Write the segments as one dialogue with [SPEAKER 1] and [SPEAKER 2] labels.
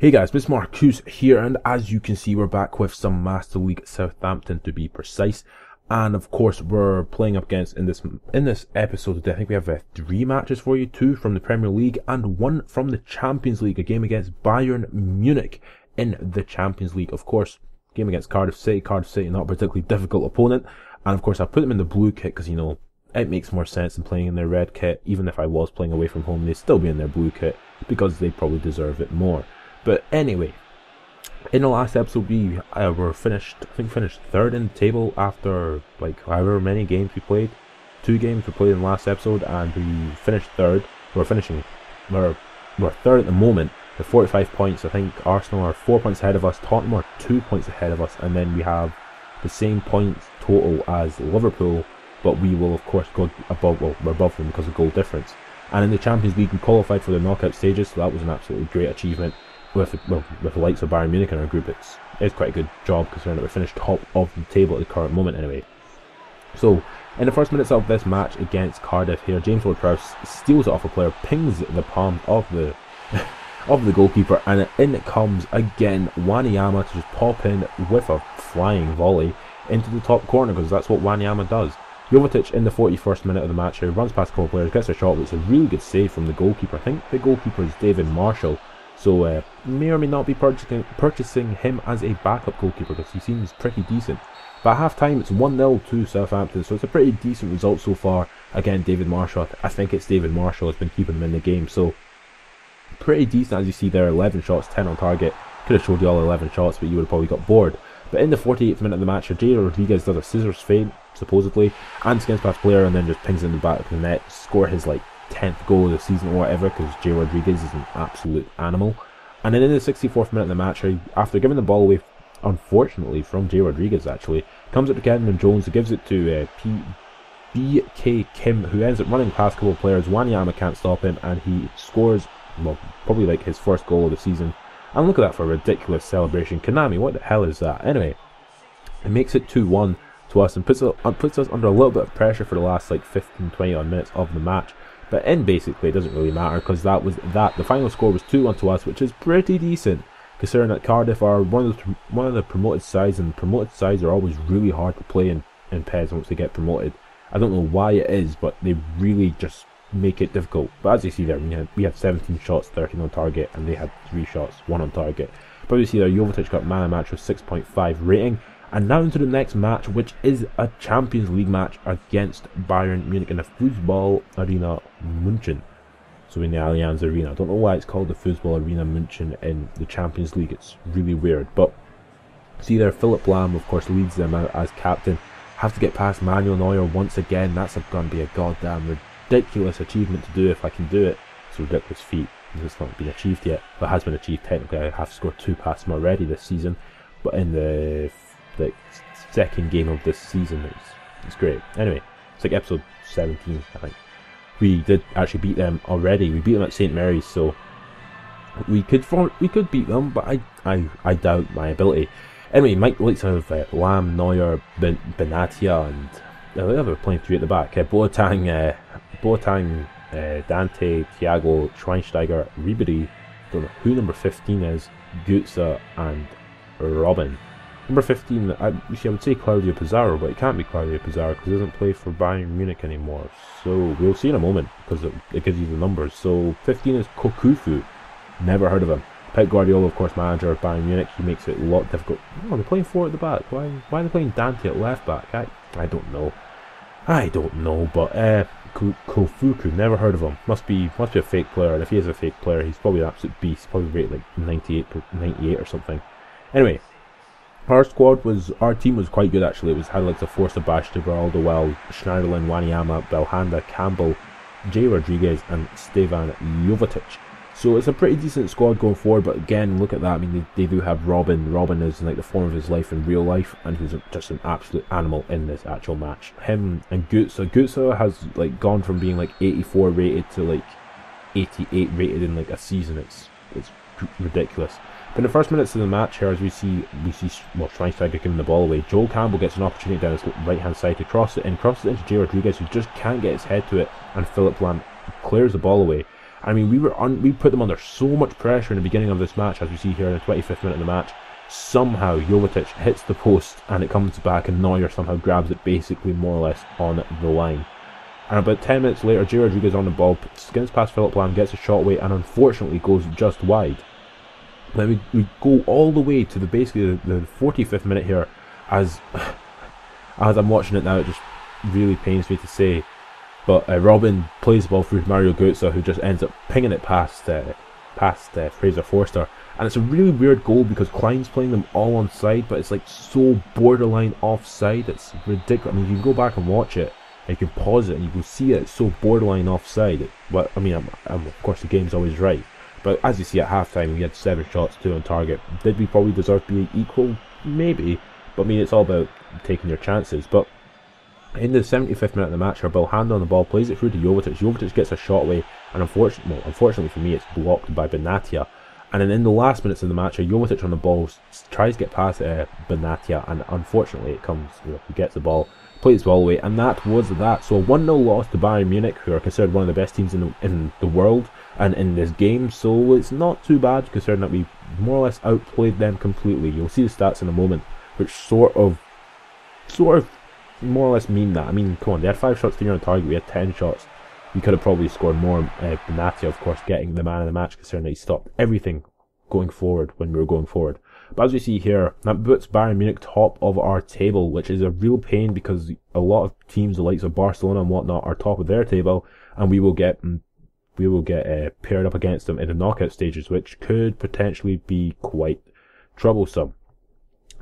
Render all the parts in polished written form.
[SPEAKER 1] Hey guys, Miss Marcus here, and as you can see, we're back with some Master League Southampton to be precise. And of course, we're playing up against, in this episode today, I think we have 3 matches for you, 2 from the Premier League and 1 from the Champions League, a game against Bayern Munich in the Champions League. Of course, game against Cardiff City, not a particularly difficult opponent. And of course, I put them in the blue kit because, you know, it makes more sense than playing in their red kit. Even if I was playing away from home, they'd still be in their blue kit because they probably deserve it more. But anyway, in the last episode we were finished 3rd in the table after like however many games we played. 2 games we played in the last episode, and we finished 3rd. We're 3rd at the moment with 45 points. I think Arsenal are 4 points ahead of us, Tottenham are 2 points ahead of us, and then we have the same points total as Liverpool, but we will of course go above, well, we're above them because of goal difference. And in the Champions League we qualified for the knockout stages, so that was an absolutely great achievement. With the likes of Bayern Munich in our group, it's quite a good job considering that we finished top of the table at the current moment anyway. So, in the first minutes of this match against Cardiff here, James Ward-Prowse steals it off a player, pings the palm of the goalkeeper, and in it comes again Wanyama to just pop in with a flying volley into the top corner, because that's what Wanyama does. Jovetic in the 41st minute of the match here runs past a couple of players, gets a shot, but it's a really good save from the goalkeeper. I think the goalkeeper is David Marshall. So may or may not be purchasing him as a backup goalkeeper because he seems pretty decent. But at half time it's 1-0 to Southampton, so it's a pretty decent result so far. Again, David Marshall, I think it's David Marshall has been keeping him in the game, so pretty decent. As you see there, 11 shots, 10 on target. Could have showed you all 11 shots, but you would have probably got bored. But in the 48th minute of the match, Jay Rodriguez does a scissors feint, supposedly, and skins past player and then just pings in the back of the net, score his 10th goal of the season or whatever, because Jay Rodriguez is an absolute animal. And then in the 64th minute of the match, after giving the ball away, unfortunately, from Jay Rodriguez actually, comes up to Kenton Jones, who gives it to BK Kim, who ends up running past a couple of players. Wanyama can't stop him, and he scores, well, probably his first goal of the season. And look at that for a ridiculous celebration. Konami, what the hell is that? Anyway, it makes it 2-1 to us and puts us under a little bit of pressure for the last 15-20 odd minutes of the match. But basically it doesn't really matter, because the final score was 2-1 to us, which is pretty decent considering that Cardiff are one of the promoted sides, and promoted sides are always really hard to play in PES once they get promoted. I don't know why it is, but they really just make it difficult. But as you see there, we had 17 shots, 13 on target, and they had 3 shots, 1 on target. But you see there, Jovetic got man of the match with 6.5 rating. And now into the next match, which is a Champions League match against Bayern Munich in the Fußball Arena München. So in the Allianz Arena. I don't know why it's called the Fußball Arena München in the Champions League. It's really weird. But see there, Philipp Lahm, of course, leads them out as captain. Have to get past Manuel Neuer once again. That's going to be a goddamn ridiculous achievement to do if I can do it. It's a ridiculous feat. It's not been achieved yet. But it has been achieved technically. I have scored 2 past him already this season. But in the second game of this season, it's great. Anyway, it's episode 17, I think. We did actually beat them already. We beat them at St. Mary's, so we could beat them, but I doubt my ability. Anyway, Mike likes to have Lam, Neuer, Benatia, and they were playing 3 at the back. Boateng, Dante, Thiago, Schweinsteiger, Ribery. Don't know who number 15 is. Götze and Robin. Number 15, I would say Claudio Pizarro, but it can't be Claudio Pizarro because he doesn't play for Bayern Munich anymore. So we'll see in a moment because it gives you the numbers. So 15 is Kokufu, never heard of him. Pep Guardiola, of course, manager of Bayern Munich. He makes it a lot difficult. Oh, they're playing 4 at the back. Why are they playing Dante at left back? I don't know. But Kofuku, never heard of him. Must be a fake player. And if he is a fake player, he's probably an absolute beast. Probably rated 98 or something. Anyway. Our team was quite good actually. It had a Forza Bashtiber, Alderweireld, Schneiderlin, Wanyama, Belhanda, Campbell, Jay Rodriguez and Stevan Jovetic. So it's a pretty decent squad going forward, but again, look at that. I mean, they do have Robin. Robin is the form of his life in real life, and he's just an absolute animal in this actual match. Him and Götze. Götze has gone from being 84 rated to 88 rated in a season. It's ridiculous. But in the first minutes of the match here, as we see Schweinsteiger giving the ball away, Joel Campbell gets an opportunity down his right hand side to crosses it into Jay Rodriguez, who just can't get his head to it, and Philipp Lahm clears the ball away. I mean, we put them under so much pressure in the beginning of this match, as we see here in the 25th minute of the match. Somehow Jovetic hits the post and it comes back, and Neuer somehow grabs it basically more or less on the line. And about 10 minutes later, J. Rodriguez on the ball, skins past Philip Lahm, gets a shot away, and unfortunately goes just wide. Then we go all the way to basically the 45th minute here, as I'm watching it now, it just really pains me to say, but Robin plays the ball through Mario Götze, who just ends up pinging it past Fraser Forster. And it's a really weird goal because Klein's playing them all on side, but it's like so borderline offside, it's ridiculous. I mean, you can go back and watch it, and you can pause it and you can see it, it's so borderline offside. But I mean, of course the game's always right. But as you see at halftime, we had 7 shots, 2 on target. Did we probably deserve to be equal? Maybe. But I mean, it's all about taking your chances. But in the 75th minute of the match, our hand on the ball, plays it through to Jovetic. Jovetic gets a shot away, and unfortunately for me, it's blocked by Benatia. And then in the last minutes of the match, Jovetic on the ball tries to get past Benatia, and unfortunately it comes, he gets the ball, plays the ball away, and that was that. So a 1-0 loss to Bayern Munich, who are considered one of the best teams in the world and in this game. So it's not too bad considering that we more or less outplayed them completely. You'll see the stats in a moment, which sort of more or less mean that. I mean, come on, they had 5 shots, 3 on target, we had 10 shots. We could have probably scored more. Benatia, of course, getting the man of the match, considering that he stopped everything going forward when we were going forward. But as we see here, that puts Bayern Munich top of our table, which is a real pain because a lot of teams, the likes of Barcelona and whatnot, are top of their table, and we will get paired up against them in the knockout stages, which could potentially be quite troublesome.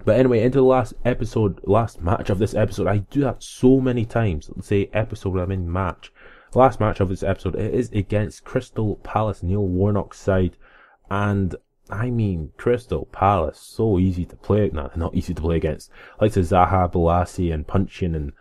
[SPEAKER 1] But anyway, into the last match of this episode. I do that so many times. Let's say episode, I mean match. The last match of this episode, it is against Crystal Palace, Neil Warnock's side. And I mean, Crystal Palace, so easy to play. No, not easy to play against. Like the Zaha, Balassi, and Punchin,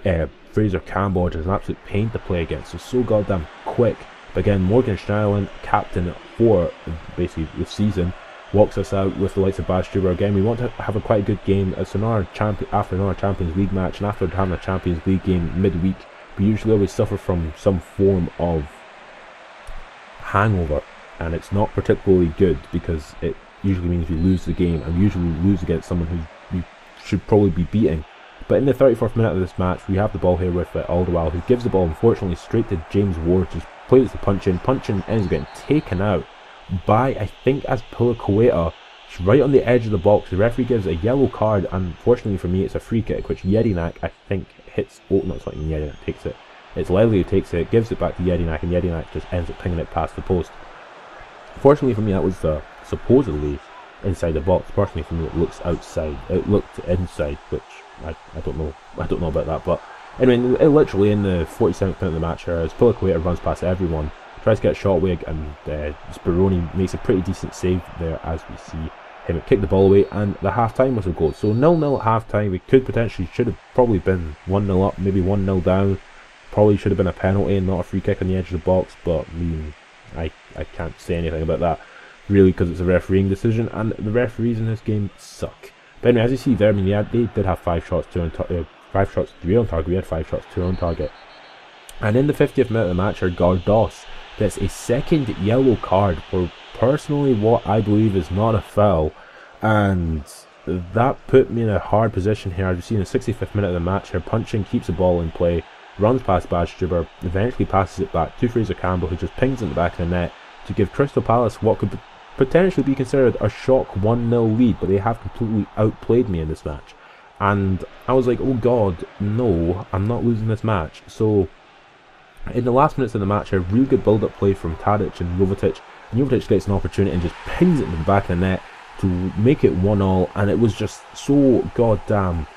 [SPEAKER 1] and Fraser Campbell is an absolute pain to play against. So goddamn quick. But again, Morgan Schneiderlin, captain for basically the season, walks us out with the likes of Bad Stuber. Again, we want to have a quite good game. It's after another Champions League match, and after having a Champions League game midweek, we usually always suffer from some form of hangover, and it's not particularly good because it usually means we lose the game, and we usually lose against someone who we should probably be beating. But in the 34th minute of this match, we have the ball here with Alderweireld, who gives the ball unfortunately straight to James Ward, just plays the Punchin. Punchin ends up getting taken out by, I think, Azpilicueta, right on the edge of the box. The referee gives a yellow card, and unfortunately for me, it's a free kick, which Jedinak, I think, hits. Oh, no, it's not even Jedinak takes it. It's Ledley who takes it, gives it back to Jedinak, and Jedinak just ends up pinging it past the post. Fortunately for me, that was supposedly inside the box. Personally for me, it looks outside. It looked inside, which I don't know. I don't know about that. But anyway, literally in the 47th minute of the match, Azpilicueta runs past everyone, tries to get a shot away, and Speroni makes a pretty decent save there, as we see him kick the ball away, and the half-time whistle goes. So 0-0 at half-time. We should have probably been 1-0 up, maybe 1-0 down. Probably should have been a penalty and not a free kick on the edge of the box, but I can't say anything about that, really, because it's a refereeing decision, and the referees in this game suck. But anyway, as you see there, I mean, they did have 5 shots, 3 on target. We had 5 shots, 2 on target. And in the 50th minute of the match, Gardos gets a second yellow card for personally what I believe is not a foul, and that put me in a hard position here. As you see in the 65th minute of the match, her Punchin keeps the ball in play, runs past Badstuber, eventually passes it back to Fraser Campbell, who just pings in the back of the net to give Crystal Palace what could potentially be considered a shock 1-0 lead, but they have completely outplayed me in this match. And I was like, oh god, no, I'm not losing this match. So in the last minutes of the match, a really good build-up play from Tadic and Jovetic, and Jovetic gets an opportunity and just pings it in the back of the net to make it 1-1, and it was just so goddamn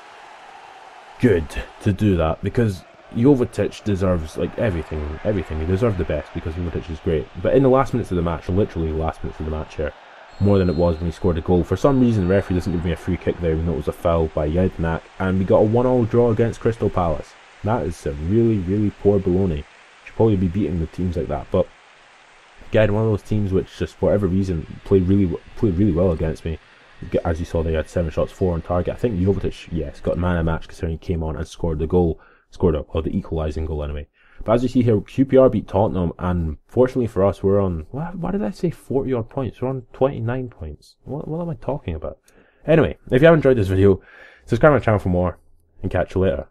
[SPEAKER 1] good to do that, because Jovetic deserves like everything. He deserved the best because Jovetic is great. But in the last minutes of the match, literally the last minutes of the match here, more than it was when he scored a goal, for some reason the referee doesn't give me a free kick there, even though it was a foul by Jedinak, and we got a 1-1 draw against Crystal Palace. That is some really, really poor baloney. Should probably be beating the teams like that. But again, one of those teams which just for whatever reason played really well against me. As you saw, they had 7 shots, 4 on target. I think Jovetic, yes, got man of the match considering he came on and scored the goal. The equalising goal anyway. But as you see here, QPR beat Tottenham, and fortunately for us, we're on, why did I say 40 odd points? We're on 29 points. What am I talking about? Anyway, if you have enjoyed this video, subscribe to my channel for more, and catch you later.